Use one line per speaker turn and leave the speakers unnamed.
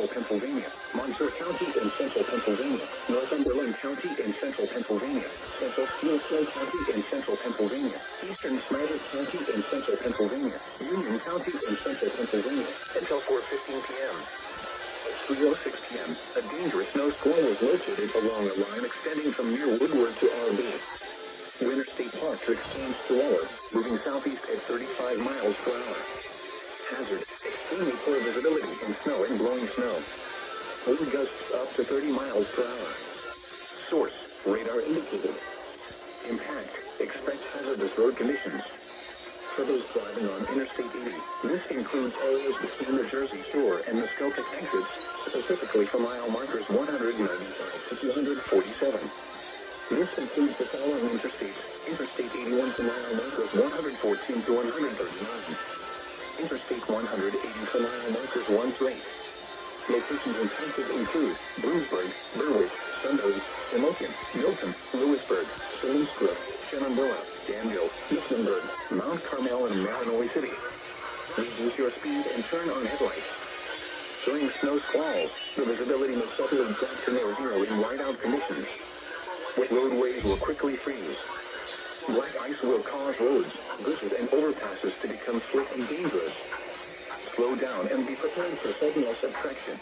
central Pennsylvania, Montour County in central Pennsylvania, Northumberland County in central Pennsylvania, Central Snow County in central Pennsylvania, Eastern Snyder County in central Pennsylvania, Union County in central Pennsylvania, until 4:15 p.m. At 3:06 p.m., a dangerous snow squall was located along a line extending from near Woodward to RB. Winter State Park to exchange Squall, moving southeast at 35 miles per hour. Hazard, extremely poor visibility in snow and blowing snow. Wind gusts up to 30 miles per hour. Source, radar indicated. Impact, expect hazardous road conditions. For those driving on Interstate 80, this includes areas between the Jersey Shore and Muskoka exits, specifically for mile markers 195 to 247. This includes the following interstates: Interstate 81 to mile markers 114 to 139. Interstate 180 to mile markers 1 to 8. Locations impacted include Bloomsburg, Berwick, Sunbury, Timilton, Milton, Lewisburg, Stonecrook, Shenandoah, Danville, Mifflinburg, Mount Carmel, and Illinois City. Reduce your speed and turn on headlights. During snow squalls, the visibility may suddenly drop to near zero in whiteout conditions. Roadways will quickly freeze. Black ice will cause roads, bridges, and overpasses to become slick and dangerous. Slow down and be prepared for sudden subtraction.